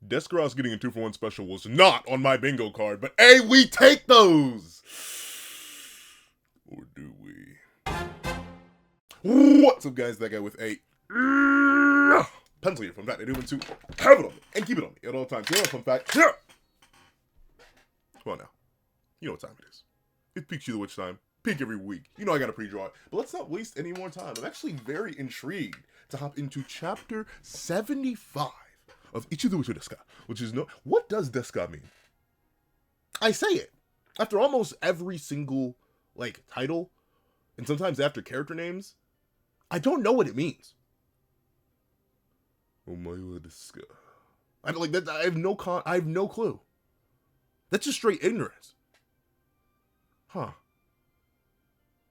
Deskros getting a 2-for-1 special was not on my bingo card, but hey, we take those! Or do we? What's up, guys? That guy with a pencil here. Fun fact, I do want to have it on me and keep it on me at all times. You know, fun fact. Come on now. You know what time it is. It's Ichi the Witch time. Peak every week. You know I got a pre-draw. But let's not waste any more time. I'm actually very intrigued to hop into chapter 75 of Ichi the Witch Deska, which is no. What does Deska mean? I say it after almost every single title, and sometimes after character names. I don't know what it means. Omae Deska. I like that. I have no clue. That's just straight ignorance. Huh.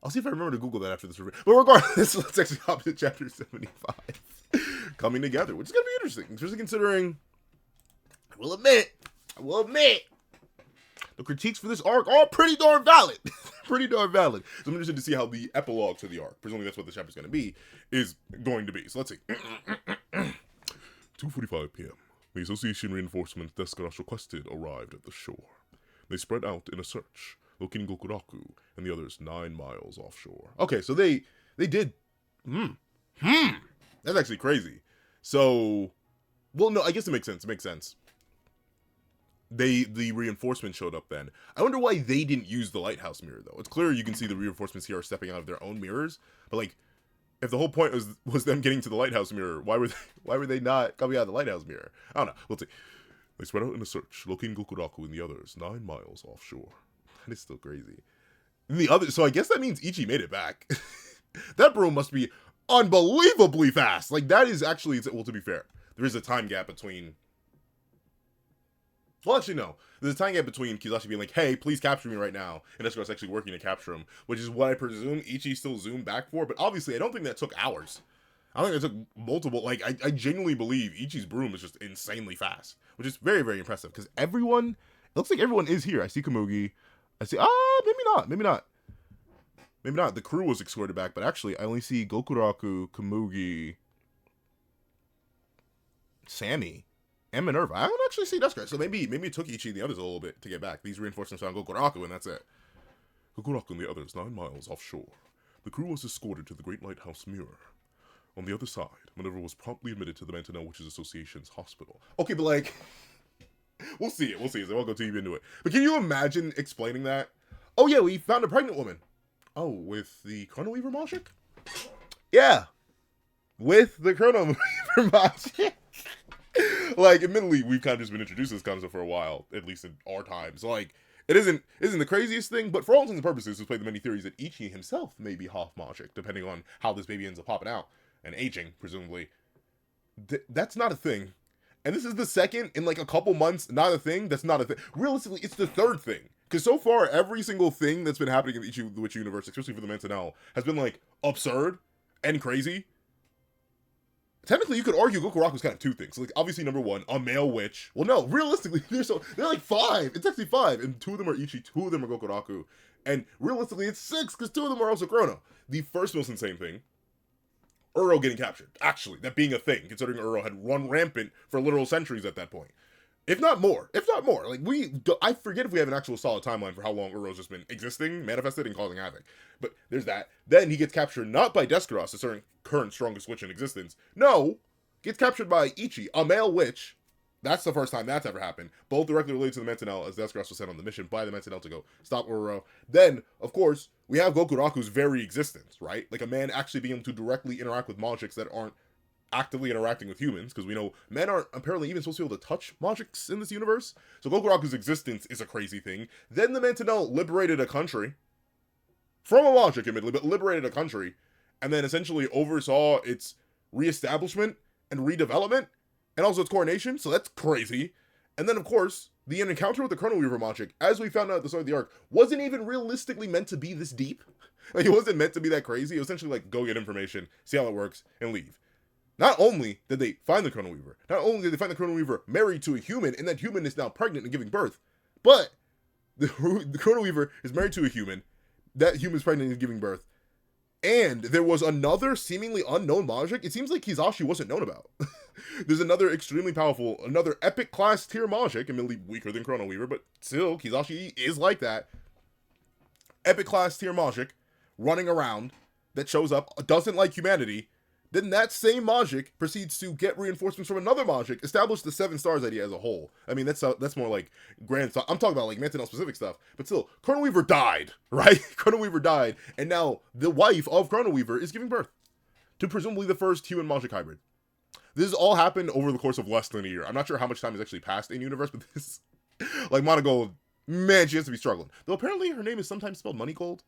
I'll see if I remember to Google that after this review. But regardless, let's actually hop to chapter 75. Coming together, which is going to be interesting. Especially considering, I will admit, the critiques for this arc are pretty darn valid. Pretty darn valid. So I'm interested to see how the epilogue to the arc, presumably that's what the chapter's going to be, is going to be. So let's see. 2:45 p.m. The Association reinforcements Deskros requested arrived at the shore. They spread out in a search, looking Gokuraku and the others 9 miles offshore. Okay, so they did. That's actually crazy. So, well, no, I guess it makes sense. It makes sense. The reinforcements showed up then. I wonder why they didn't use the lighthouse mirror, though. It's clear you can see the reinforcements here are stepping out of their own mirrors. But, if the whole point was them getting to the lighthouse mirror, why were they not coming out of the lighthouse mirror? I don't know. We'll see. They spread out in a search, looking Gokuraku and the others 9 miles offshore. That is still crazy. And so I guess that means Ichi made it back. That broom must be unbelievably fast. That is actually, well, to be fair, there is a time gap between. Well, actually, no. There's a time gap between Kizashi being like, hey, please capture me right now, and Deskros actually working to capture him, which is what I presume Ichi still zoomed back for, but obviously I don't think that took hours. I don't think it took multiple, I genuinely believe Ichi's broom is just insanely fast, which is very, very impressive, because it looks like everyone is here. I see Komugi, maybe not. The crew was escorted back, but actually, I only see Gokuraku, Komugi, Sammy, and Minerva. I don't actually see Deskros, so maybe it took Ichi and the others a little bit to get back. These reinforcements found Gokuraku, and that's it. Gokuraku and the others 9 miles offshore. The crew was escorted to the Great Lighthouse Mirror. On the other side, Minerva was promptly admitted to the Manga Witches Association's hospital. Okay, but we'll see it, so I won't go too deep into it. But can you imagine explaining that? Oh yeah, we found a pregnant woman. Oh, with the Chrono Weaver magic? Yeah. With the Chrono Weaver magic. Admittedly, we've kind of just been introduced to this concept for a while, at least in our time. So, it isn't the craziest thing, but for all intents and purposes, there's played the many theories that Ichi himself may be half magic, depending on how this baby ends up popping out and aging, presumably. That's not a thing. And this is the second in a couple months, not a thing. That's not a thing. Realistically, it's the third thing. Because so far, every single thing that's been happening in the Ichi the Witch universe, especially for the Manga, has been absurd and crazy. Technically, you could argue Gokuraku's kind of 2 things. Obviously, number 1, a male witch. Well, no, realistically, they're 5. It's actually 5, and 2 of them are Ichi, 2 of them are Gokuraku. And realistically, it's 6, because 2 of them are also Chrono. The first most insane thing, Uro getting captured. Actually, that being a thing, considering Uro had run rampant for literal centuries at that point. If not more. I forget if we have an actual solid timeline for how long Uro's just been existing, manifested, and causing havoc. But there's that. Then he gets captured not by Deskros, the current strongest witch in existence. No, gets captured by Ichi, a male witch. That's the first time that's ever happened. Both directly related to the Manga, as Deskros was sent on the mission by the Manga to go stop Uro. Then, of course, we have Gokuraku's very existence, right? A man actually being able to directly interact with magics that aren't actively interacting with humans, because we know men aren't apparently even supposed to be able to touch magics in this universe. So Gokuraku's existence is a crazy thing. Then the Manga liberated a country. From a magic, admittedly, but liberated a country. And then essentially oversaw its reestablishment and redevelopment. And also its coronation. So that's crazy. And then, of course, the encounter with the Chrono Weaver magic, as we found out at the start of the arc, wasn't even realistically meant to be this deep. It wasn't meant to be that crazy. It was essentially go get information, see how it works, and leave. Not only did they find the Chrono Weaver, not only did they find the Chrono Weaver married to a human, and that human is now pregnant and giving birth, but the Chrono Weaver is married to a human, that human's pregnant and giving birth, and there was another seemingly unknown magic. It seems like Kizashi wasn't known about. There's another extremely powerful, another epic class tier Magic, admittedly weaker than Chrono Weaver, but still, Kizashi is like that. Epic class tier Magic running around that shows up, doesn't like humanity. Then that same Magic proceeds to get reinforcements from another Magic, establish the 7 stars idea as a whole. I mean, that's more like grand stuff. I'm talking about like Mantinel specific stuff, but still, Chrono Weaver died, right? Chrono Weaver died, and now the wife of Chrono Weaver is giving birth to presumably the first human Magic hybrid. This has all happened over the course of less than a year. I'm not sure how much time has actually passed in universe, but this, like Monogold, man, she has to be struggling. Though apparently her name is sometimes spelled Moneygold.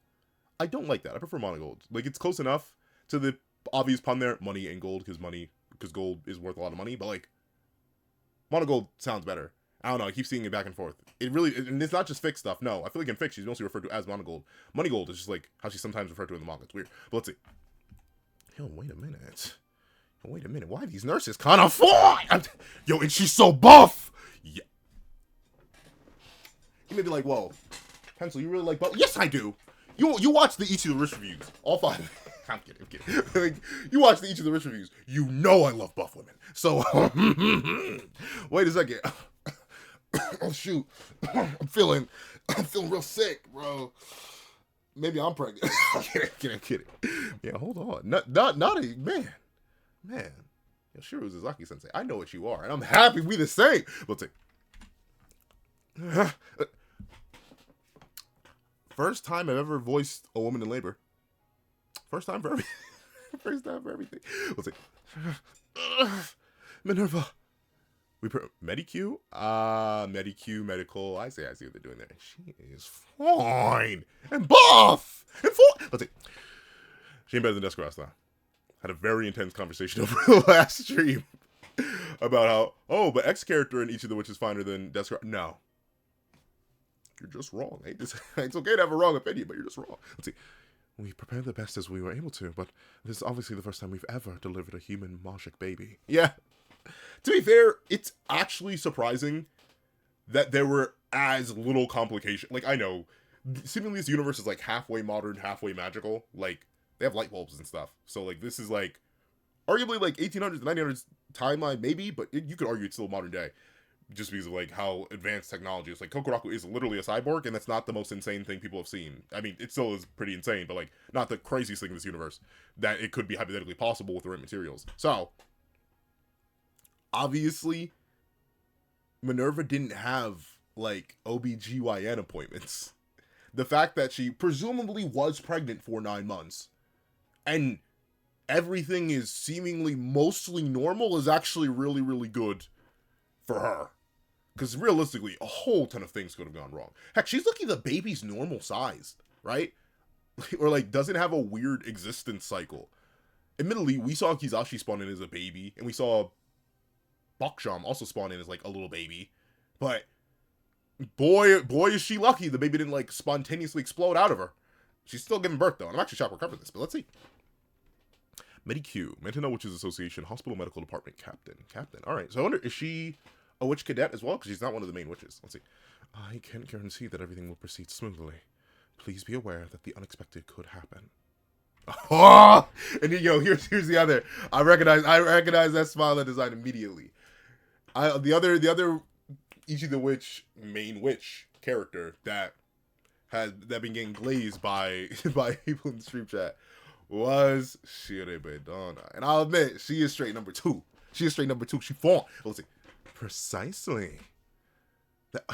I don't like that. I prefer Monogold. Like, it's close enough to the obvious pun there, money and gold, because gold is worth a lot of money, but like, Monogold sounds better. I don't know, I keep seeing it back and forth. It really, and it's not just Fic stuff, no. I feel like in Fic, she's mostly referred to as Monogold. Moneygold is just like how she's sometimes referred to in the manga. It's weird. But let's see. Yo, wait a minute. Why are these nurses kind of fine? Yo, and she's so buff! Yeah. You may be like, whoa, Pencil, you really like buff? Yes, I do! You watch the Ichi the Rich reviews. All 5. I'm kidding. Like, you watch the Ichi the Rich reviews. You know I love buff women. So, wait a second. Oh, shoot. I'm feeling real sick, bro. Maybe I'm pregnant. I'm kidding. Yeah, hold on. Not a, man. Yo, Shiro Uzaki sensei, I know what you are, and I'm happy we the same. Let's see. First time I've ever voiced a woman in labor. First time for everything. Let's see. Minerva. Medicue? Medical. I see what they're doing there. She is fine. And buff! And full. Let's see. She ain't better than Descartes, though. Had a very intense conversation over the last stream about how, oh, but X character in Ichi the Witch is finer than Descartes. No. You're just wrong. It's okay to have a wrong opinion, but you're just wrong. Let's see. We prepared the best as we were able to, but this is obviously the first time we've ever delivered a human Magic baby. Yeah. To be fair, it's actually surprising that there were as little complication. Like, I know, seemingly this universe is like halfway modern, halfway magical. Like, they have light bulbs and stuff. So, like, this is like, arguably like 1800s, 1900s timeline, maybe, but you could argue it's still modern day. Just because of, like, how advanced technology is. Like, Kokuraku is literally a cyborg, and that's not the most insane thing people have seen. I mean, it still is pretty insane, but, like, not the craziest thing in this universe. That it could be hypothetically possible with the right materials. So, obviously, Minerva didn't have, like, OBGYN appointments. The fact that she presumably was pregnant for 9 months, and everything is seemingly mostly normal, is actually really, really good for her. Because realistically, a whole ton of things could have gone wrong. Heck, she's lucky the baby's normal sized, right? Or, like, doesn't have a weird existence cycle. Admittedly, we saw Kizashi spawn in as a baby, and we saw Baksham also spawn in as, like, a little baby. But, boy is she lucky the baby didn't, like, spontaneously explode out of her. She's still giving birth, though, and I'm actually shocked we're covering this, but let's see. Medicue, Mantinel Witches Association, Hospital Medical Department Captain. Alright, so I wonder, is she a witch cadet as well? Because she's not one of the main witches. Let's see. I can't guarantee that everything will proceed smoothly. Please be aware that the unexpected could happen. Oh! And yo, here's the other. I recognize that smile and design immediately. The other Ichi the Witch main witch character that been getting glazed by people in the stream chat was Shirebedona. And I'll admit, she is straight number 2. She fought. Let's see. Precisely. But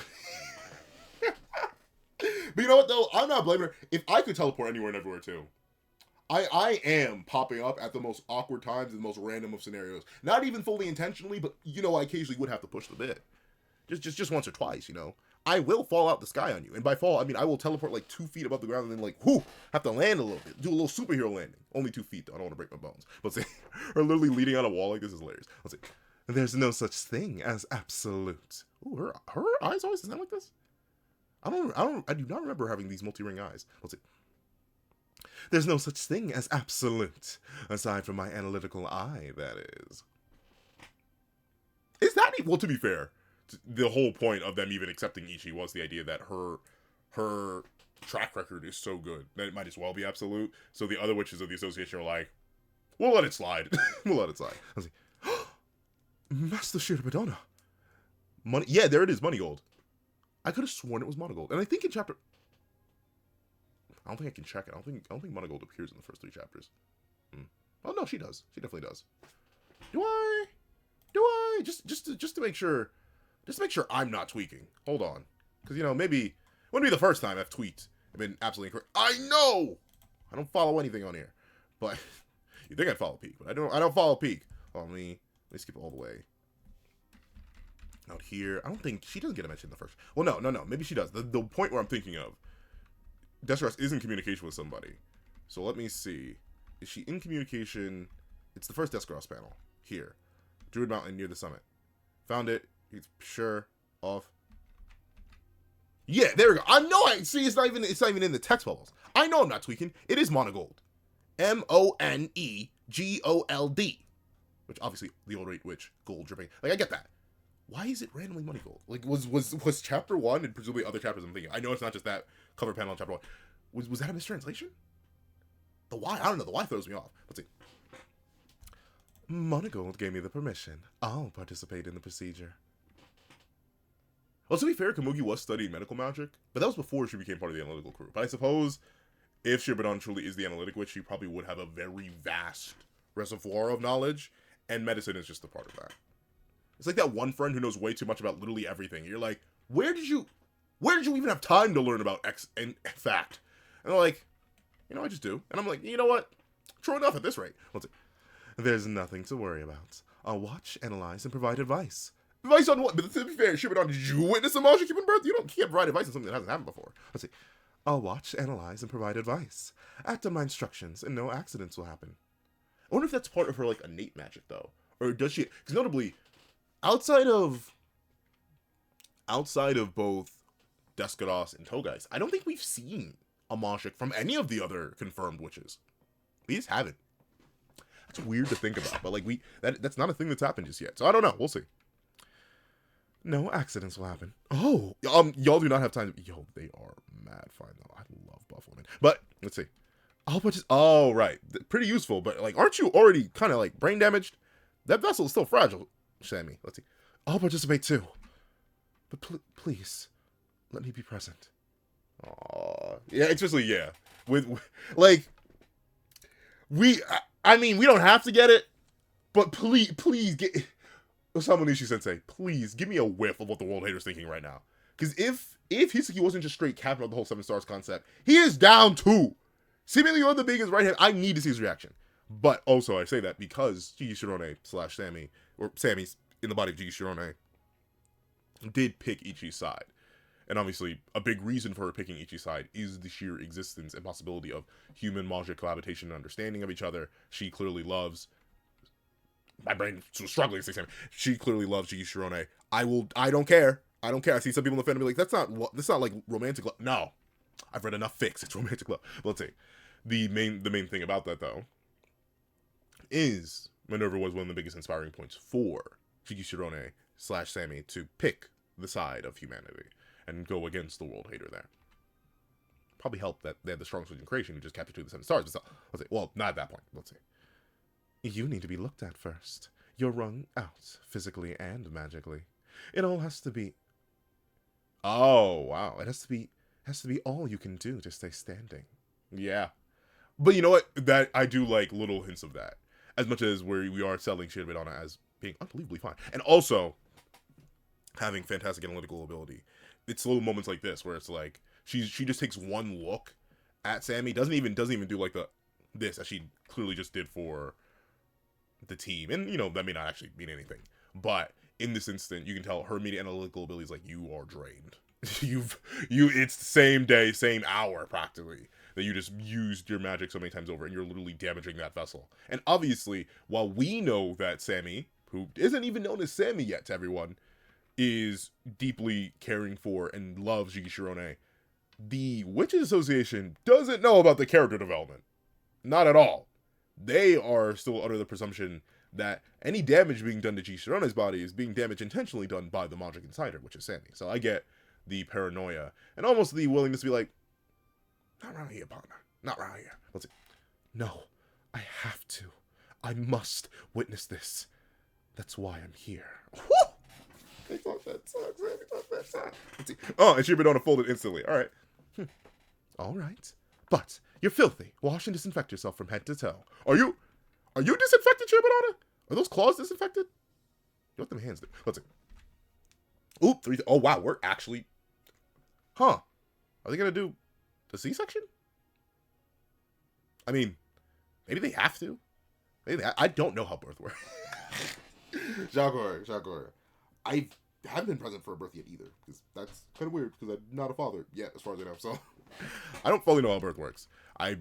you know what, though? I'm not blaming her. If I could teleport anywhere and everywhere, too, I am popping up at the most awkward times and the most random of scenarios. Not even fully intentionally, but, you know, I occasionally would have to push the bit. Just once or twice, you know. I will fall out the sky on you. And by fall, I mean I will teleport like 2 feet above the ground and then, like, whoo, have to land a little bit. Do a little superhero landing. Only 2 feet, though. I don't want to break my bones. Let's see. Or literally leaning on a wall like this is hilarious. Let's see. There's no such thing as absolute. Ooh, her eyes always sound like this? I do not remember having these multi-ring eyes. Let's see. There's no such thing as absolute. Aside from my analytical eye, that is. Is that, well, to be fair, the whole point of them even accepting Ichi was the idea that her track record is so good that it might as well be absolute. So the other witches of the association are like, we'll let it slide. We'll let it slide. Let's see. Master Shirobadona. Money. Yeah, there it is, money gold. I could have sworn it was money gold. And I think in chapter... I don't think I can check it. I don't think money gold appears in the first 3 chapters. Oh, no, she does. She definitely does. Do I? Just to make sure... Just to make sure I'm not tweaking. Hold on. Because, you know, maybe... It wouldn't be the first time I've tweaked. I've been absolutely incorrect. I know! I don't follow anything on here. But... You think I'd follow Peak, but I don't follow Peak. Oh, let me skip all the way. Out here. I don't think... She doesn't get a mention in the first... Well, no. Maybe she does. The point where I'm thinking of... Destros is in communication with somebody. So let me see. Is she in communication? It's the first Deskros panel. Here. Druid Mountain near the summit. Found it. It's sure off. Yeah, there we go. I know see it's not even in the text bubbles. I know I'm not tweaking. It is Monegold. Monegold. Which obviously the old rate witch gold dripping. Like I get that. Why is it randomly money gold? Like was chapter 1 and presumably other chapters I'm thinking. I know it's not just that cover panel in chapter 1. Was that a mistranslation? The Y, I don't know. The Y throws me off. Let's see. Monegold gave me the permission. I'll participate in the procedure. Well, to be fair, Komugi was studying medical magic, but that was before she became part of the analytical crew. But I suppose if Shirobadon truly is the analytic witch, she probably would have a very vast reservoir of knowledge, and medicine is just a part of that. It's like that one friend who knows way too much about literally everything. You're like, where did you even have time to learn about X and fact? And they're like, you know, I just do. And I'm like, you know what? True enough at this rate. Let's see. There's nothing to worry about. I'll watch, analyze, and provide advice. Advice on what? But to be fair, Shirobadon, did you witness a Majin giving birth? You can't provide advice on something that hasn't happened before. Let's see. I'll watch, analyze, and provide advice. Act on my instructions, and no accidents will happen. I wonder if that's part of her, like, innate magic, though. Or does she... Because notably, outside of both Deskros and Togais, I don't think we've seen a Majik from any of the other confirmed witches. We just haven't. That's weird to think about, but, like, that's not a thing that's happened just yet. So I don't know. We'll see. No accidents will happen. Oh, y'all do not have time to... Yo, they are mad fine, though. I love Buffalo. But, let's see. Oh, right. Pretty useful, but, like, aren't you already kind of, like, brain damaged? That vessel is still fragile, Sammy. Let's see. I'll participate, too. But please, let me be present. Aww. Yeah, especially, yeah. Like, I mean, we don't have to get it, but please get... Osamu Nishi-sensei, please, give me a whiff of what the world hater's thinking right now. Because if Hisaki wasn't just straight capping out the whole 7 stars concept, he is down 2. Seemingly on the biggest right hand. I need to see his reaction. But also, I say that because Jigi Shirone / Sammy, or Sammy's in the body of Jigi Shirone, did pick Ichi's side. And obviously, a big reason for her picking Ichi's side is the sheer existence and possibility of human Majik cohabitation and understanding of each other. She clearly loves... My brain was struggling to say something. She clearly loves Jigi Shirone. I don't care. I see some people in the fandom be like, that's not like romantic love. No. I've read enough fics. It's romantic love. But let's see. The main thing about that, though, is Minerva was one of the biggest inspiring points for Jigi Shirone / Sammy to pick the side of humanity and go against the world hater there. Probably helped that they had the strongest in creation who just kept it to the 7 stars. But still, let's see. Well, not at that point. Let's see. You need to be looked at first. You're wrung out, physically and magically. It all has to be... Oh, wow. It has to be all you can do to stay standing. Yeah. But you know what? That I do like little hints of that. As much as we are selling Shirobadon as being unbelievably fine. And also, having fantastic analytical ability. It's little moments like this where it's like, she just takes one look at Sammy. Doesn't even do like this, as she clearly just did for... the team, and you know that may not actually mean anything, but in this instant you can tell her immediate analytical ability is like, you are drained. It's the same day, same hour practically that you just used your magic so many times over, and you're literally damaging that vessel. And obviously, while we know that Sammy, who isn't even known as Sammy yet to everyone, is deeply caring for and loves Jigi Shirone, the Witches Association doesn't know about the character development. Not at all. They are still under the presumption that any damage being done to Jigi Shirone's body is being damage intentionally done by the Majik inside her, which is Sammy. So I get the paranoia and almost the willingness to be like, not around here, partner. Not around here. Let's see. No, I have to. I must witness this. That's why I'm here. Woo! I thought that sucks. I thought that sucks. Let's see. Oh, and Shibadona folded instantly. All right. All right. But you're filthy. Wash and disinfect yourself from head to toe. Are you disinfected, Shibadona? Are those claws disinfected? You want them hands do? Let's see. Oop, 3. Oh, wow. We're actually... Huh. Are they going to do the C-section? I mean, maybe they have to. Maybe I don't know how birth works. Shocker. I haven't been present for a birth yet either, because that's kind of weird, because I'm not a father yet, as far as I know, so I don't fully know how birth works. I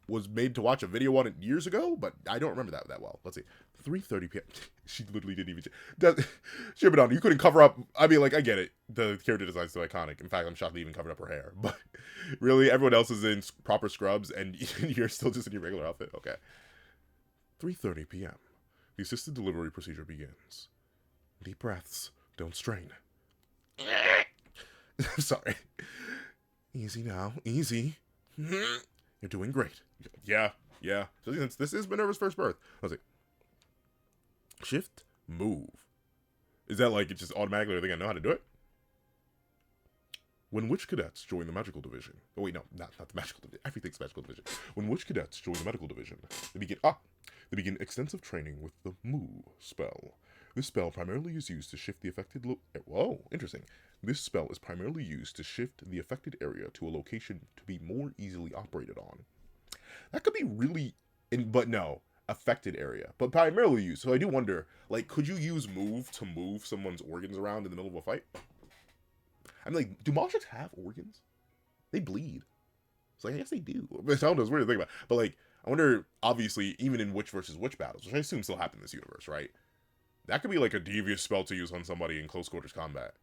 was made to watch a video on it years ago, but I don't remember that well. Let's see. 3:30 p.m. She literally didn't even... Shibadon, you couldn't cover up... I mean, like, I get it. The character design's so iconic. In fact, I'm shocked they even covered up her hair. But really, everyone else is in proper scrubs, and you're still just in your regular outfit. Okay. 3:30 p.m. The assisted delivery procedure begins. Deep breaths. Don't strain. Sorry. Easy now. Easy. You're doing great. Yeah. So since this is Minerva's first birth. Let's see. Shift. Move. Is that like it just automatically think I know how to do it? When witch cadets join the magical division. Oh wait, no, not the magical division. Everything's magical division. When witch cadets join the medical division, they begin extensive training with the Move spell. This spell primarily is used to shift the affected whoa, interesting. This spell is primarily used to shift the affected area to a location to be more easily operated on. That could be really but no, affected area, but primarily used. So I do wonder, like, could you use Move to move someone's organs around in the middle of a fight? I'm like, do Moshiks have organs? They bleed. It's like, I guess they do. I don't know, it's weird to think about. But like, I wonder, obviously, even in witch versus witch battles, which I assume still happen in this universe, right? That could be like a devious spell to use on somebody in close quarters combat.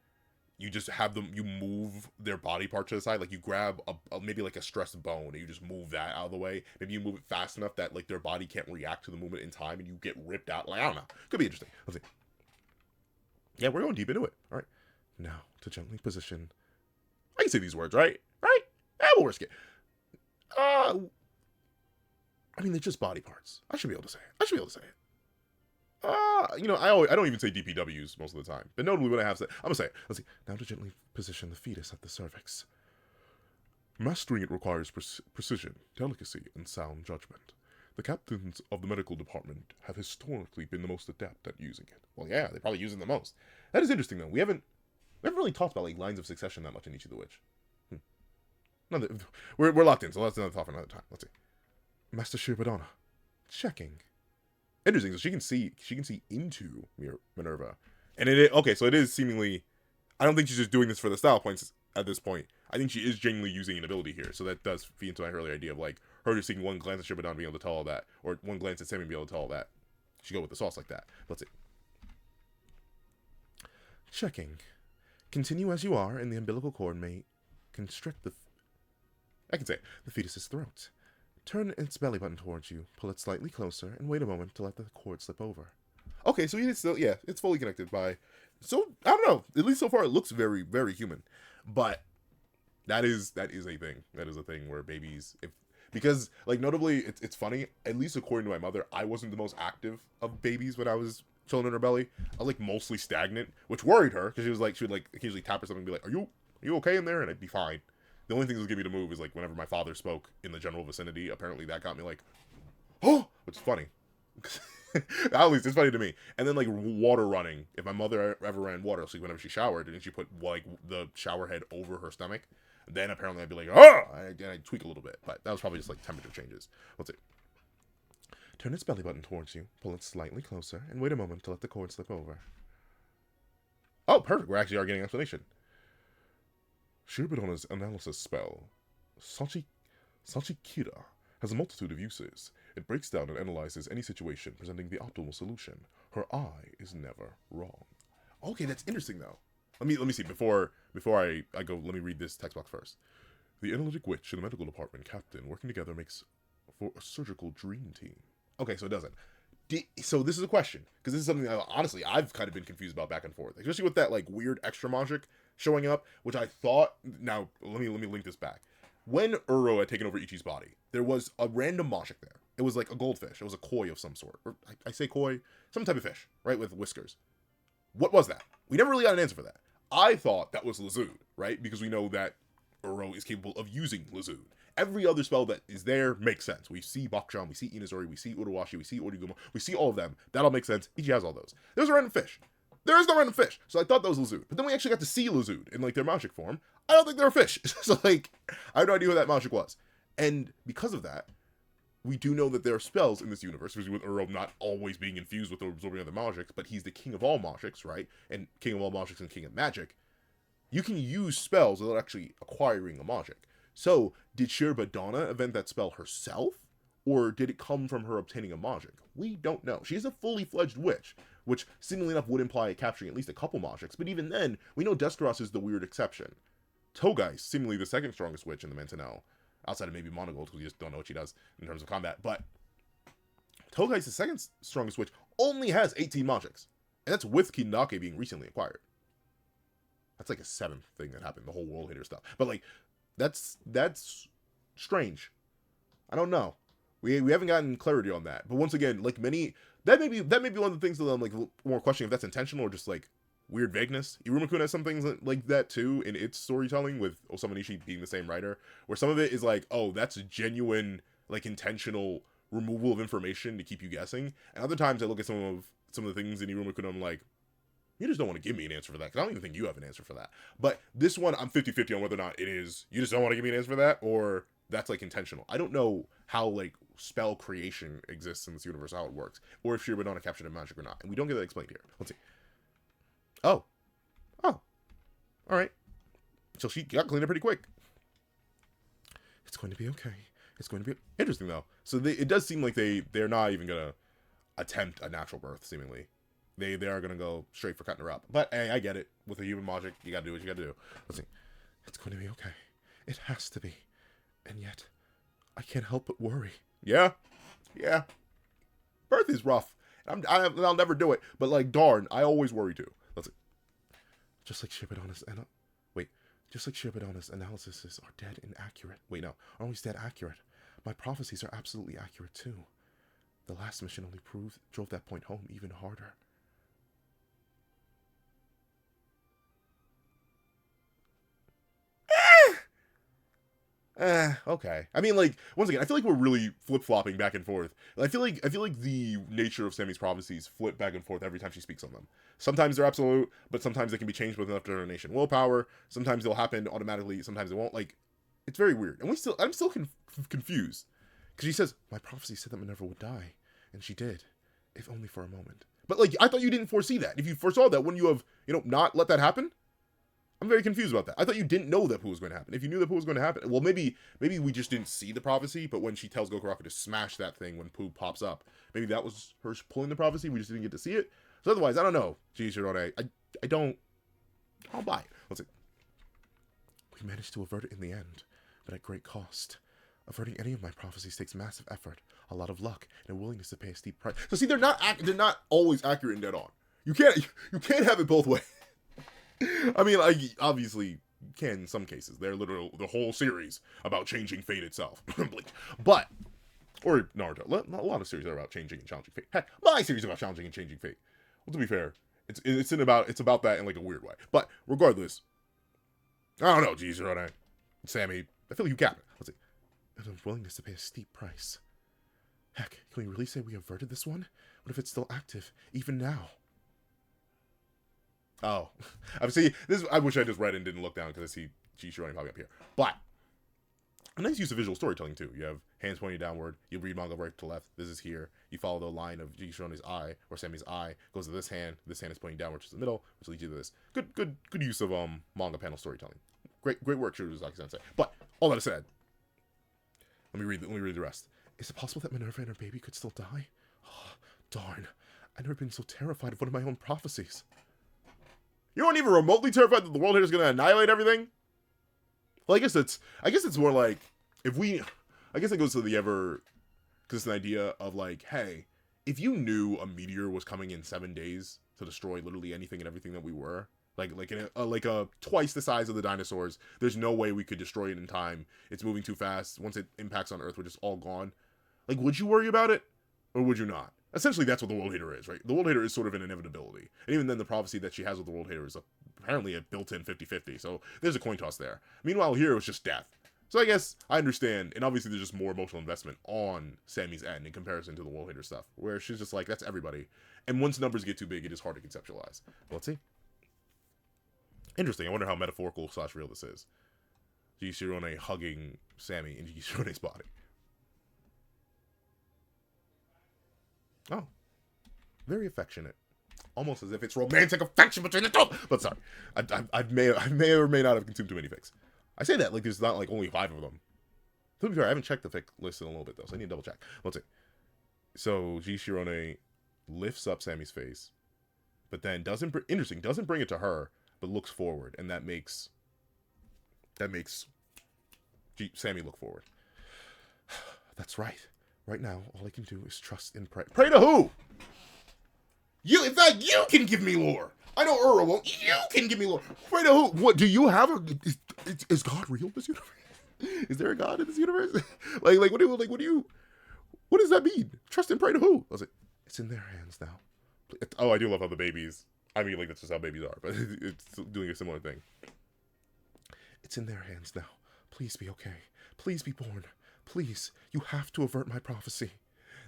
You just have them, you move their body part to the side, like you grab maybe like a stressed bone and you just move that out of the way. Maybe you move it fast enough that like their body can't react to the movement in time and you get ripped out. Like, I don't know. Could be interesting. Let's see. Yeah, we're going deep into it. All right. Now, to gently position. I can say these words, right? Right? We'll risk it. I mean, they're just body parts. I should be able to say it. I don't even say DPWs most of the time. But notably when I have said, I'm gonna say it. Let's see. Now to gently position the fetus at the cervix. Mastering it requires precision, delicacy, and sound judgment. The captains of the medical department have historically been the most adept at using it. Well, yeah, they probably use it the most. That is interesting, though. We haven't really talked about like lines of succession that much in Ichi the Witch. We're locked in, so let's another talk for another time. Let's see. Master Shibadona. Checking. Interesting, so she can see into Minerva. And so it is seemingly, I don't think she's just doing this for the style points at this point. I think she is genuinely using an ability here, so that does feed into my earlier idea of like, her just seeing one glance at Shibadon being able to tell all that, or one glance at Semi being able to tell all that. She go with the sauce like that. Let's see. Checking. Continue as you are, and the umbilical cord may constrict the fetus's throat. Turn its belly button towards you, pull it slightly closer, and wait a moment to let the cord slip over. Okay, so it's still, it's fully connected by... So, I don't know. At least so far, it looks very, very human. But that is a thing. That is a thing where babies... Because, like, notably, it's funny. At least according to my mother, I wasn't the most active of babies when I was chilling in her belly. I was, like, mostly stagnant, which worried her. Because she would, like, occasionally tap her something and be like, Are you okay in there? And I'd be fine. The only thing that was getting me to move is, like, whenever my father spoke in the general vicinity, apparently that got me, like, oh! Which is funny. At least, it's funny to me. And then, like, water running. If my mother ever ran water, so whenever she showered, and she put, like, the shower head over her stomach, then apparently I'd be like, oh! And I'd tweak a little bit. But that was probably just, like, temperature changes. Let's see. Turn its belly button towards you, pull it slightly closer, and wait a moment to let the cord slip over. Oh, perfect. We actually are getting an explanation. Shibadona's analysis spell, Sachikira, has a multitude of uses. It breaks down and analyzes any situation, presenting the optimal solution. Her eye is never wrong. Okay, that's interesting though. Let me see before I go. Let me read this text box first. The analytic witch and the medical department captain working together makes for a surgical dream team. Okay, so it doesn't. So this is a question, because this is something that honestly I've kind of been confused about back and forth, especially with that like weird extra magic showing up, which I thought. Now let me link this back. When Uro had taken over Ichi's body, there was a random Moshik there. It was like a goldfish. It was a koi of some sort. Or I say koi, some type of fish, right, with whiskers. What was that? We never really got an answer for that. I thought that was Lazoon, right? Because we know that Uro is capable of using Lazoon. Every other spell that is there makes sense. We see Bakuchan, we see Inazuri, we see Urawashi, we see Origuma, we see all of them. That'll make sense. Ichi has all those. There's a random fish. There is no random fish. So I thought that was Lazoon. But then we actually got to see Lazoon in like their magic form. I don't think they're a fish. So like, I have no idea who that magic was. And because of that, we do know that there are spells in this universe, with Uro not always being infused with absorbing other magics, but he's the king of all magics, right? And king of all magics and king of magic. You can use spells without actually acquiring a magic. So, did Shirbadana invent that spell herself? Or did it come from her obtaining a magic? We don't know. She is a fully fledged witch, which seemingly enough would imply capturing at least a couple magics, but even then, we know Deskros is the weird exception. Togai, seemingly the second strongest witch in the Mantanel, outside of maybe Monogold, because we just don't know what she does in terms of combat, but Togai's the second strongest witch, only has 18 magics, and that's with Kindake being recently acquired. That's like a seventh thing that happened, the whole world hater stuff. But like, that's strange. I don't know. We haven't gotten clarity on that. But once again, like that may be one of the things that I'm like more questioning if that's intentional or just like weird vagueness. Iruma-kun has some things like that too in its storytelling, with Osamu Nishi being the same writer, where some of it is like, oh, that's a genuine, like, intentional removal of information to keep you guessing. And other times I look at some of the things in Iruma-kun, I'm like, you just don't want to give me an answer for that, because I don't even think you have an answer for that. But this one, I'm 50-50 on whether or not it is, you just don't want to give me an answer for that, or that's, like, intentional. I don't know how, like, spell creation exists in this universe, how it works, or if Shirbadana captured a magic or not. And we don't get that explained here. Let's see. Oh. Alright. So she got cleaned up pretty quick. It's going to be okay. It's going to be interesting, though. So it does seem like they're not even going to attempt a natural birth, seemingly. They are going to go straight for cutting her up. But, hey, I get it. With a human magic, you got to do what you got to do. Let's see. It's going to be okay. It has to be. And yet, I can't help but worry. Yeah. Birth is rough. I'll never do it. But, like, darn, I always worry, too. Let's see. Just like Shirbadana's analyses are dead inaccurate. Wait, no. Are always dead accurate. My prophecies are absolutely accurate, too. The last mission only drove that point home even harder. Okay. I mean, like, once again, I feel like we're really flip-flopping back and forth. I feel like the nature of Sammy's prophecies flip back and forth every time she speaks on them. Sometimes they're absolute, but sometimes they can be changed with enough determination, willpower. Sometimes they'll happen automatically, sometimes they won't. Like, it's very weird. And I'm still confused. Because she says, my prophecy said that Minerva would die. And she did. If only for a moment. But, like, I thought you didn't foresee that. If you foresaw that, wouldn't you have, not let that happen? I'm very confused about that. I thought you didn't know that Pooh was going to happen. If you knew that Pooh was going to happen, well, maybe we just didn't see the prophecy, but when she tells Gokuraku to smash that thing when Pooh pops up, maybe that was her pulling the prophecy, we just didn't get to see it. So otherwise, I don't know. I'll buy it. Let's see. We managed to avert it in the end, but at great cost. Averting any of my prophecies takes massive effort, a lot of luck, and a willingness to pay a steep price. So see, they're not always accurate and dead on. You can't have it both ways. I mean, obviously, you can in some cases. They're literally the whole series about changing fate itself. But, or Naruto. A lot of series are about changing and challenging fate. Heck, my series is about challenging and changing fate. Well, to be fair, it's about that in like a weird way. But regardless, I don't know, Jizurone, Sammy, I feel like you cap it. Let's see. And a willingness to pay a steep price. Heck, can we really say we averted this one? What if it's still active, even now? Oh, I wish I just read and didn't look down because I see Jishironi probably up here. But a nice use of visual storytelling too. You have hands pointing downward. You read manga right to left. This is here. You follow the line of Jishironi's eye or Sammy's eye goes to this hand. This hand is pointing downward to the middle, which leads you to this. Good use of manga panel storytelling. Great work, Shirozaki Sensei. But all that said, let me read the rest. Is it possible that Minerva and her baby could still die? Oh, darn! I've never been so terrified of one of my own prophecies. You aren't even remotely terrified that the world here is going to annihilate everything? Well, I guess it's more like, I guess it goes to the consistent idea of like, hey, if you knew a meteor was coming in 7 days to destroy literally anything and everything that we were, like a twice the size of the dinosaurs, there's no way we could destroy it in time. It's moving too fast. Once it impacts on Earth, we're just all gone. Like, would you worry about it? Or would you not? Essentially, that's what the World Hater is, right? The World Hater is sort of an inevitability. And even then, the prophecy that she has with the World Hater is apparently a built-in 50-50. So there's a coin toss there. Meanwhile, here it was just death. So I guess I understand. And obviously, there's just more emotional investment on Sammy's end in comparison to the World Hater stuff. Where she's just like, that's everybody. And once numbers get too big, it is hard to conceptualize. Well, let's see. Interesting. I wonder how metaphorical / real this is. Jishirone hugging Sammy in Jishirone's body. Oh. Very affectionate. Almost as if it's romantic affection between the two. But sorry. I may or may not have consumed too many fics. I say that like there's not like only 5 of them. To be fair, I haven't checked the fic list in a little bit though, so I need to double check. Let's see. So Jishirone lifts up Sammy's face, but then doesn't bring it to her, but looks forward, and that makes Sammy look forward. That's right. Right now, all I can do is trust and pray. Pray to who? You, in fact, you can give me lore. I know Ura won't. You can give me lore. Pray to who? What, do you have a... Is God real in this universe? Is there a God in this universe? What does that mean? Trust and pray to who? I was like, it's in their hands now. Oh, I do love how the babies... I mean, like, that's just how babies are, but it's doing a similar thing. It's in their hands now. Please be okay. Please be born. Please, you have to avert my prophecy.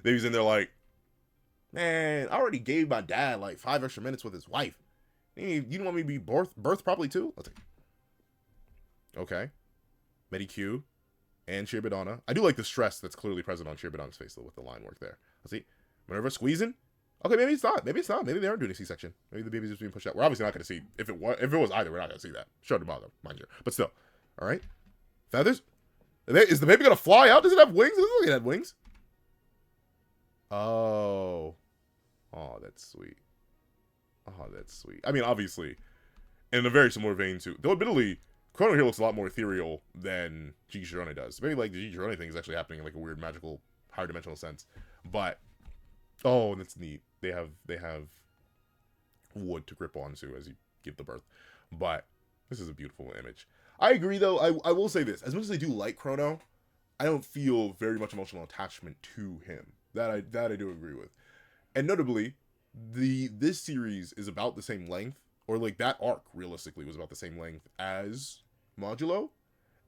Baby's in there like, man, I already gave my dad like 5 extra minutes with his wife. You don't want me to be birthed properly too? Let's see. Okay. Medi-Q and Shirbidana. I do like the stress that's clearly present on Shirbidana's face though with the line work there. Let's see. Minerva squeezing. Okay, maybe it's not. Maybe it's not. Maybe they aren't doing a C-section. Maybe the baby's just being pushed out. We're obviously not going to see. If it was either, we're not going to see that. Show to bother, mind you. But still. All right. Feathers. Is the baby going to fly out? Does it have wings? It doesn't look like it had wings. Oh. Oh, that's sweet. Oh, that's sweet. I mean, obviously, in a very similar vein to... Though, admittedly, Chrono here looks a lot more ethereal than Jishirone does. Maybe, like, the Jishirone thing is actually happening in, like, a weird, magical, higher dimensional sense. But... Oh, that's neat. They have wood to grip onto as you give the birth. But this is a beautiful image. I agree, though. I will say this. As much as I do like Chrono, I don't feel very much emotional attachment to him. That I do agree with. And notably, this series is about the same length, or like that arc, realistically, was about the same length as Modulo.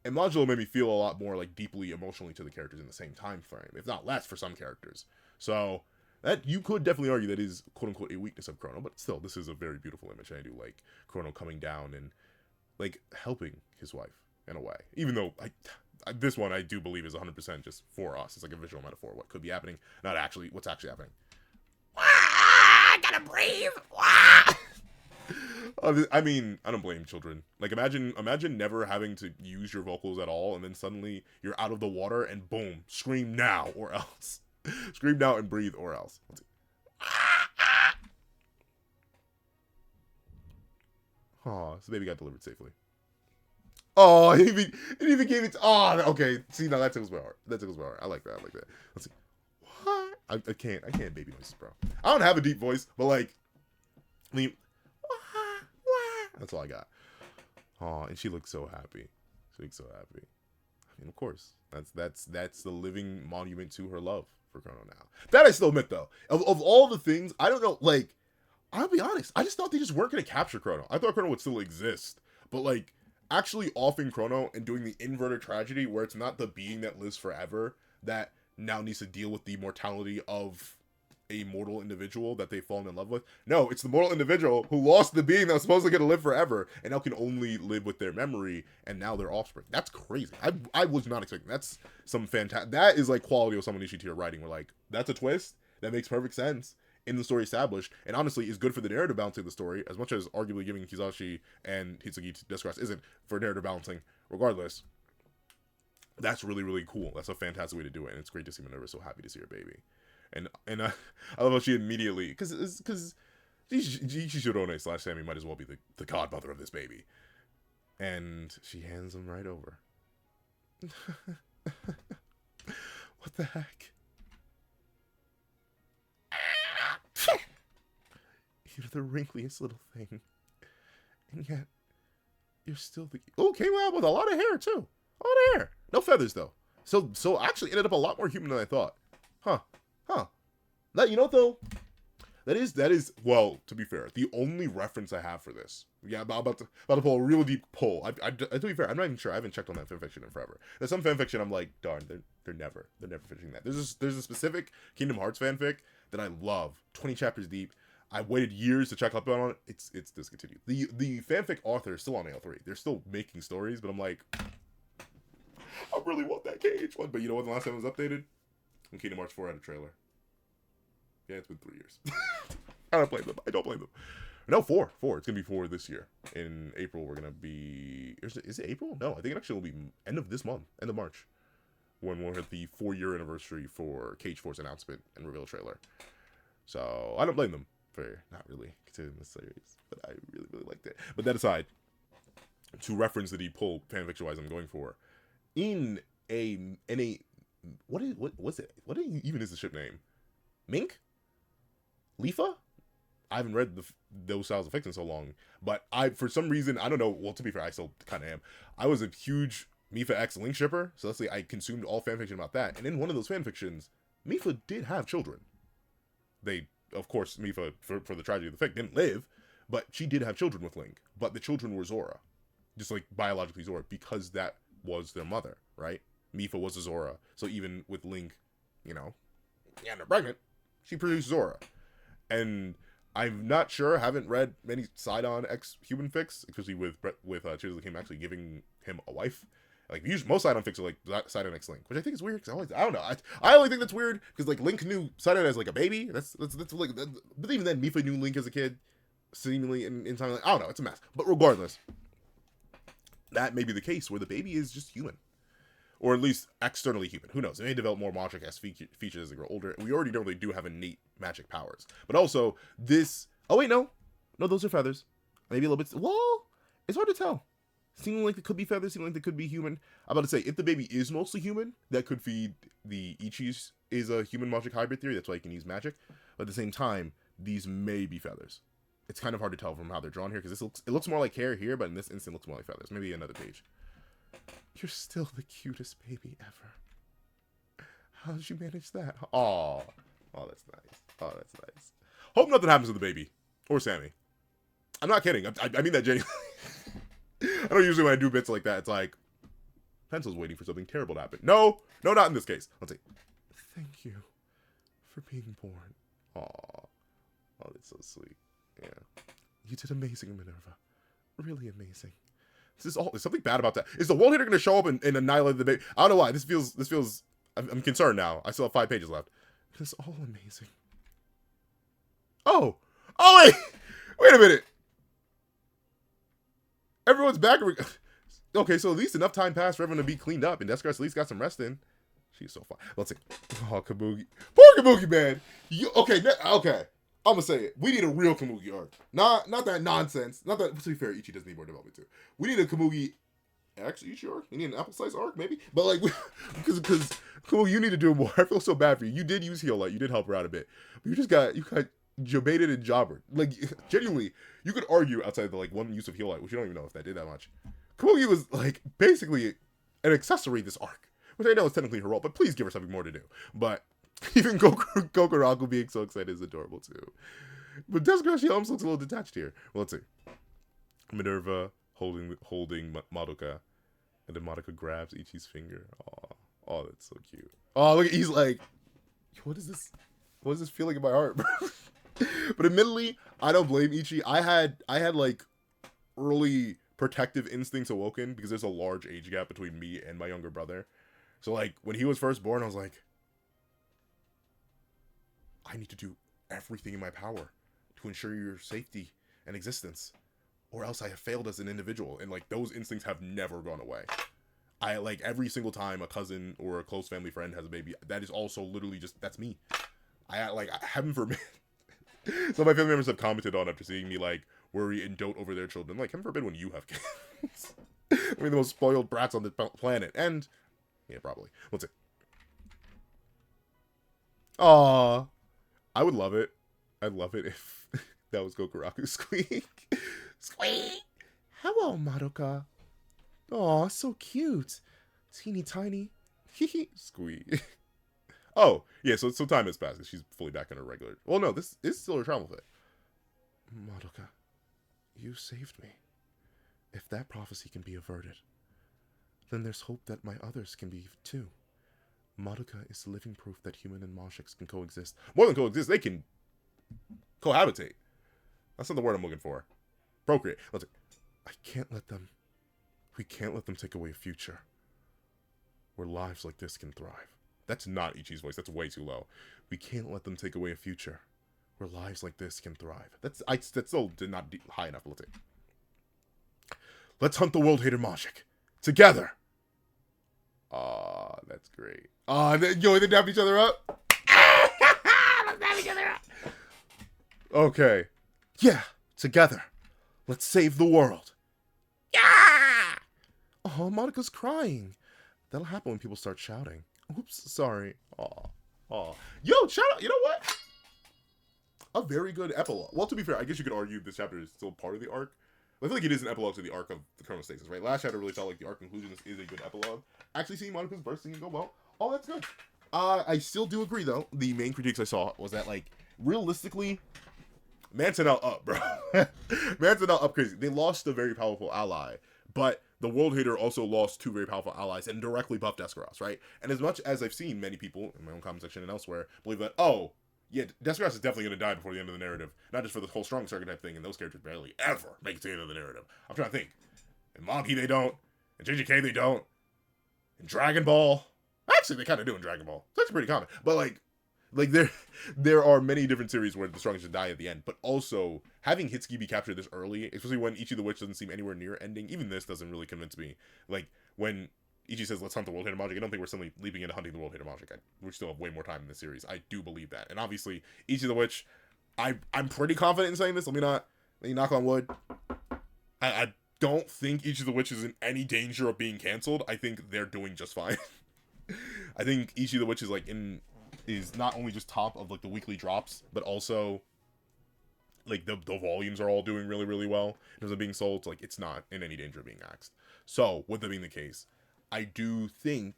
And Modulo made me feel a lot more like deeply emotionally to the characters in the same time frame, if not less for some characters. So... that you could definitely argue that is quote-unquote a weakness of Chrono, but still, this is a very beautiful image. I do like Chrono coming down and like helping his wife in a way. Even though this one I do believe is 100% just for us. It's like a visual metaphor. What could be happening, not actually what's actually happening. I gotta breathe. I mean, I don't blame children. Like imagine never having to use your vocals at all, and then suddenly you're out of the water and boom, scream now or else. Scream now and breathe or else. Let's see. Oh, so baby got delivered safely. Oh, it even gave it. Oh, okay. See, now that tickles my heart. That tickles my heart. I like that. Let's see. What? I can't baby noises, bro. I don't have a deep voice, but like, I mean, that's all I got. Oh, and she looks so happy. I mean, of course, that's the living monument to her love for Chrono now. That I still admit, though. Of all the things, I don't know, like, I'll be honest, I just thought they just weren't going to capture Chrono. I thought Chrono would still exist. But, like, actually offing Chrono and doing the inverted tragedy where it's not the being that lives forever that now needs to deal with the mortality of a mortal individual that they've fallen in love with. No, it's the mortal individual who lost the being that was supposed to get to live forever and now can only live with their memory and now their offspring. That's crazy. I was not expecting. That's some fantastic... That is like quality of someone Ichi tier writing. Where like, that's a twist that makes perfect sense in the story established and honestly is good for the narrative balancing of the story as much as arguably giving Kizashi and Hitsugi Desugrass isn't for narrative balancing. Regardless, that's really, really cool. That's a fantastic way to do it and it's great to see Minerva so happy to see her baby. And I love how she immediately, because Jishirone / Sammy might as well be the godmother of this baby. And she hands him right over. What the heck? You're the wrinkliest little thing. And yet, you're still the... Oh, came out with a lot of hair, too. A lot of hair. No feathers, though. So actually ended up a lot more human than I thought. Huh. Huh. That, you know, though, that is, well, to be fair, the only reference I have for this. Yeah, about to pull a real deep pull. To be fair, I'm not even sure. I haven't checked on that fanfiction in forever. There's some fanfiction I'm like, darn, they're never finishing that. There's a specific Kingdom Hearts fanfic that I love, 20 chapters deep. I waited years to check up on it. It's discontinued. The fanfic author is still on AL3. They're still making stories, but I'm like, I really want that KH one. But you know what? The last time it was updated, when Kingdom Hearts 4 had a trailer. Yeah, it's been 3 years. I don't blame them. I don't blame them. No, 4. It's gonna be 4 this year. In April, we're gonna be. Is it April? No, I think it actually will be end of this month, end of March, when we'll hit the 4-year anniversary for KH4's announcement and reveal trailer. So I don't blame them for not really continuing this series, but I really liked it. But that aside, to reference the deep pull fanfiction wise, I'm going for in a what's it? What even is the ship name? Mink? Lifa? I haven't read those styles of fiction in so long, but for some reason, I don't know. Well, to be fair, I still kind of am. I was a huge Mifa X Link shipper, so let's say I consumed all fanfiction about that. And in one of those fanfictions, Mifa did have children. They, of course, Mifa, for the tragedy of the fic, didn't live, but she did have children with Link. But the children were Zora, just like biologically Zora, because that was their mother, right? Mifa was a Zora, so even with Link, you know, and they're pregnant, she produced Zora. And I'm not sure, haven't read many Sidon X human fics, especially with Tears of the Kingdom actually giving him a wife. Like, usually, most Sidon fics are like Sidon X Link, which I think is weird, because I don't know. I only think that's weird, because like Link knew Sidon as like a baby. That's like, but even then, Mifa knew Link as a kid, seemingly in time. Like, I don't know, it's a mess. But regardless, that may be the case where the baby is just human. Or at least externally human. Who knows? They may develop more magic-esque features as they grow older. We already know they do have innate magic powers. But also, this... Oh, wait, no. No, those are feathers. Maybe a little bit... Well, it's hard to tell. Seeming like they could be feathers, seeming like they could be human. I'm about to say, if the baby is mostly human, that could feed the Ichi's is a human magic hybrid theory. That's why you can use magic. But at the same time, these may be feathers. It's kind of hard to tell from how they're drawn here, because it looks more like hair here, but in this instance, it looks more like feathers. Maybe another page. You're still the cutest baby ever. How did you manage that? Oh, that's nice. Oh, that's nice. Hope nothing happens to the baby. Or Sammy. I'm not kidding. I mean that genuinely. I don't usually when I do bits like that, it's like, Pencil's waiting for something terrible to happen. No, not in this case. Let's see. Thank you for being born. Aw. Oh, that's so sweet. Yeah. You did amazing, Minerva. Really amazing. Is something bad about that? Is the world hitter going to show up and annihilate the baby? I don't know why. This feels. I'm concerned now. I still have 5 pages left. It's all amazing. Oh, wait a minute. Everyone's back. Okay, so at least enough time passed for everyone to be cleaned up, and Deskars at least got some rest in. She's so fine. Let's see. Oh, Kabuki. Poor Kabuki, man. Okay. I'm gonna say it. We need a real Kamugi arc. Not that nonsense. Not that, to be fair, Ichi does need more development too. We need a Kamugi Ichi arc? We need an apple slice arc, maybe? But like, because Kamugi, you need to do more. I feel so bad for you. You did use Heal Light. You did help her out a bit. But you got jobaited and jobbered. Like, genuinely, you could argue outside the like one use of Heal Light, which you don't even know if that did that much. Kamugi was like basically an accessory this arc. Which I know is technically her role, but please give her something more to do. But even Gokuraku being so excited is adorable too. But Deskar, she almost looks a little detached here. Well, let's see. Minerva holding Madoka, and then Madoka grabs Ichi's finger. Oh, that's so cute. Oh, look, he's like, what is this? What is this feeling in my heart? But admittedly, I don't blame Ichi. I had like early protective instincts awoken because there's a large age gap between me and my younger brother. So like when he was first born, I was like, I need to do everything in my power to ensure your safety and existence, or else I have failed as an individual. And like those instincts have never gone away. I like every single time a cousin or a close family friend has a baby, that is also literally just, that's me. I heaven forbid. So my family members have commented on after seeing me like worry and dote over their children. Like, heaven forbid when you have kids. I mean, the most spoiled brats on the planet. And yeah, probably. Let's see. Aww. I would love it. I'd love it if that was Gokuraku squeak. Squeak! Hello, Madoka. Aw, so cute. Teeny tiny. Squeak. Oh, yeah, so time has passed. She's fully back in her regular. Well, no, this is still her travel fit. Madoka, you saved me. If that prophecy can be averted, then there's hope that my others can be too. Madoka is living proof that human and Moshiks can coexist. More than coexist, they can cohabitate. That's not the word I'm looking for. Procreate. Let's see. We can't let them take away a future where lives like this can thrive. That's not Ichi's voice. That's way too low. We can't let them take away a future where lives like this can thrive. That's still not high enough. Let's see. Let's hunt the world hater Moshik together. That's great. Yo, they dap each other up. Let's dap each other up. Okay. Yeah, together. Let's save the world. Yeah! Oh, Monica's crying. That'll happen when people start shouting. Oops, sorry. Aw. Yo, shout out. You know what? A very good epilogue. Well, to be fair, I guess you could argue this chapter is still part of the arc. I feel like it is an epilogue to the arc of the chronostasis, right? Last chapter really felt like the arc conclusion is a good epilogue. Actually seeing Monica's bursting and go well. Oh, that's good. I still do agree, though. The main critiques I saw was that, like, realistically, Mantonel up, bro. Mantonel up crazy. They lost a very powerful ally, but the World Hater also lost two very powerful allies and directly buffed Desperados, right? And as much as I've seen many people, in my own comment section and elsewhere, believe that, oh, yeah, Desperados is definitely going to die before the end of the narrative. Not just for the whole strong circuit type thing, and those characters barely ever make it to the end of the narrative. I'm trying to think. In Manga, they don't. In JJK, they don't. In Dragon Ball. Actually, they kind of do in Dragon Ball. It's actually pretty common. But, like there are many different series where the strongest just die at the end. But also, having Hitsuki be captured this early, especially when Ichi the Witch doesn't seem anywhere near ending, even this doesn't really convince me. Like, when Ichi says, let's hunt the World Hater Magic, I don't think we're suddenly leaping into hunting the World Hater Magic. We still have way more time in this series. I do believe that. And obviously, Ichi the Witch, I'm pretty confident in saying this. Let me knock on wood. I don't think Ichi the Witch is in any danger of being canceled. I think they're doing just fine. I think Ichi the Witch is not only just top of, like, the weekly drops, but also, like, the volumes are all doing really, really well in terms of being sold. So, like, it's not in any danger of being axed. So, with that being the case, I do think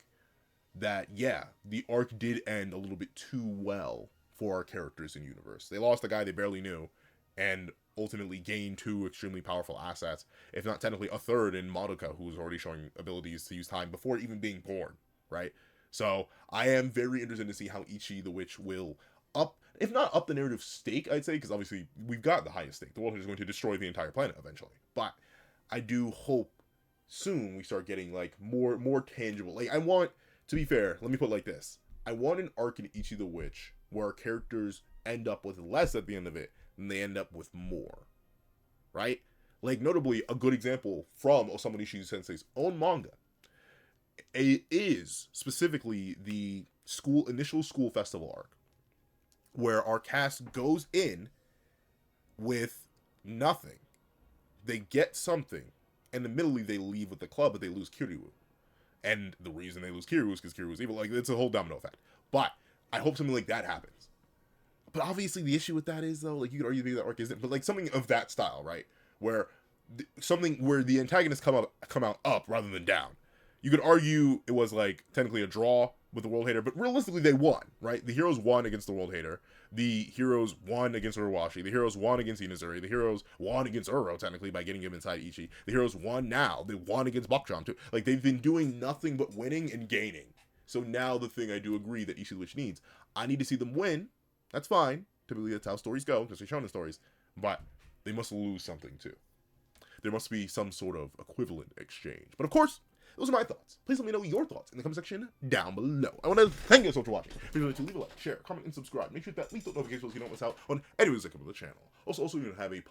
that, yeah, the arc did end a little bit too well for our characters in universe. They lost a guy they barely knew, and ultimately gained two extremely powerful assets, if not technically a third in Madoka, who was already showing abilities to use time before even being born, right? So I am very interested to see how Ichi the Witch will if not up the narrative stake, I'd say, because obviously we've got the highest stake. The world is going to destroy the entire planet eventually. But I do hope soon we start getting, like, more tangible. Like, I want, to be fair, let me put it like this. I want an arc in Ichi the Witch where our characters end up with less at the end of it than they end up with more. Right? Like, notably, a good example from Osamu Nishizu Sensei's own manga is specifically the initial school festival arc, where our cast goes in with nothing. They get something, and admittedly they leave with the club, but they lose Kiryu. And the reason they lose Kiryu is because Kiryu is evil. Like, it's a whole domino effect. But I hope something like that happens. But obviously the issue with that is, though, like, you could argue maybe that arc isn't, but, like, something of that style, right? Where something where the antagonists come out up rather than down. You could argue it was, like, technically a draw with the World Hater, but realistically they won, right? The heroes won against the World Hater. The heroes won against Urawashi. The heroes won against Inazuri. The heroes won against Uro, technically, by getting him inside Ichi. The heroes won now. They won against Bakuchan, too. Like, they've been doing nothing but winning and gaining. So now the thing I do agree that Ichi the Witch needs, I need to see them win. That's fine. Typically that's how stories go, because they're shonen stories. But they must lose something, too. There must be some sort of equivalent exchange. But of course, those are my thoughts. Please let me know your thoughts in the comment section down below. I want to thank you so much for watching. Please remember to leave a like, share, comment, and subscribe. Make sure that leave those notifications so you don't miss out on any videos that come to the channel. Also, you have a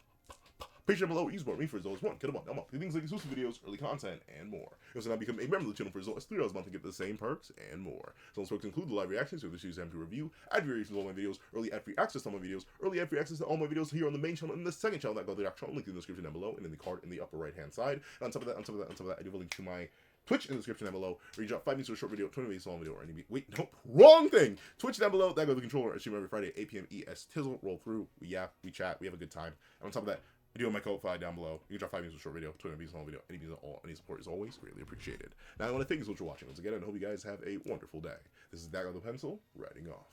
page down below where you support me for as low as $1. Get them up, things like exclusive videos, early content, and more. You also now become a member of the channel for as low as $3 a month to get the same perks and more. So those perks include the live reactions, so this time to review, ad variations of all my videos, early ad-free access to all my videos, early ad-free access to all my videos here on the main channel and the second channel that go to the actual link in the description down below and in the card in the upper right hand side. And on top of that, I do have a link to my Twitch in the description down below, where you drop 5 minutes for a short video, 20 minutes long video, or any wait, no, wrong thing. Twitch down below, that goes the controller. I stream every Friday, 8 p.m. ES Tizzle, roll through, we chat, we have a good time. And on top of that, Video on my Ko-Fi down below. You can drop 5 minutes of a short video, 20 minutes of a long video. Any support is always greatly appreciated. Now, I want to thank you so much for watching once again, and I hope you guys have a wonderful day. This is Dagger the Pencil, writing off.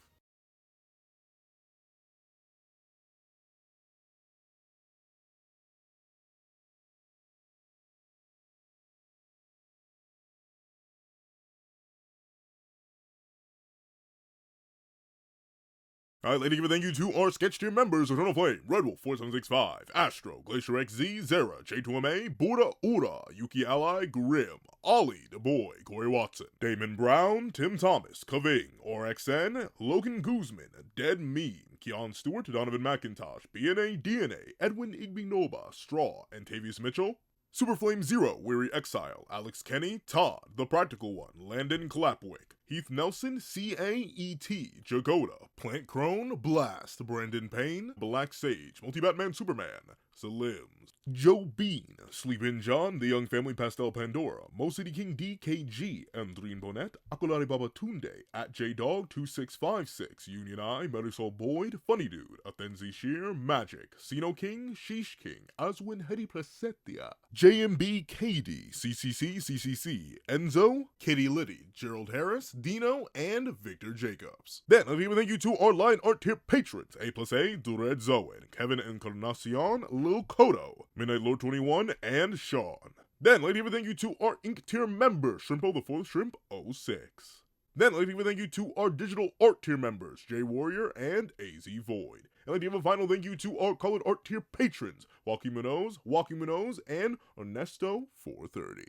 Alright, ladies and gentlemen, thank you to our sketch tier members: Eternal Flame, Red Wolf 4765, Astro, Glacier XZ, Zera, J2MA, Buddha Ura, Yuki Ally, Grim, Ollie, The Boy, Corey Watson, Damon Brown, Tim Thomas, Kaving, ORXN, Logan Guzman, Dead Mean, Keon Stewart, Donovan McIntosh, BNA DNA, Edwin Igbinoba, Straw, and Tavius Mitchell. Superflame Zero, Weary Exile, Alex Kenny, Todd, The Practical One, Landon Clapwick, Heath Nelson, CAET, Jagoda, Plant Crone, Blast, Brandon Payne, Black Sage, Multi-Batman Superman, Salims, Joe Bean, Sleepin' John, The Young Family Pastel Pandora, Mo City King DKG, M3 Bonnet, Akulari Babatunde, at JDog2656, Union Eye, Marisol Boyd, Funny Dude, Athenzi Shear, Magic, Sino King, Sheesh King, Aswin Hedi Presetia, JMB KD, CCC, Enzo, Kitty Liddy, Gerald Harris, Dino, and Victor Jacobs. Then, let me thank you to our line art tier patrons: A+A, Dured Zoen, Kevin Encarnacion, Lil Kodo, Midnight Lord 21, and Sean. Then, lady, thank you to our Ink tier members: Shrimpo the Fourth Shrimp 06. Then, lady, thank you to our digital art tier members: J Warrior and AZ Void. And lady, a final thank you to our colored art tier patrons: Walking Minoz, and Ernesto 430.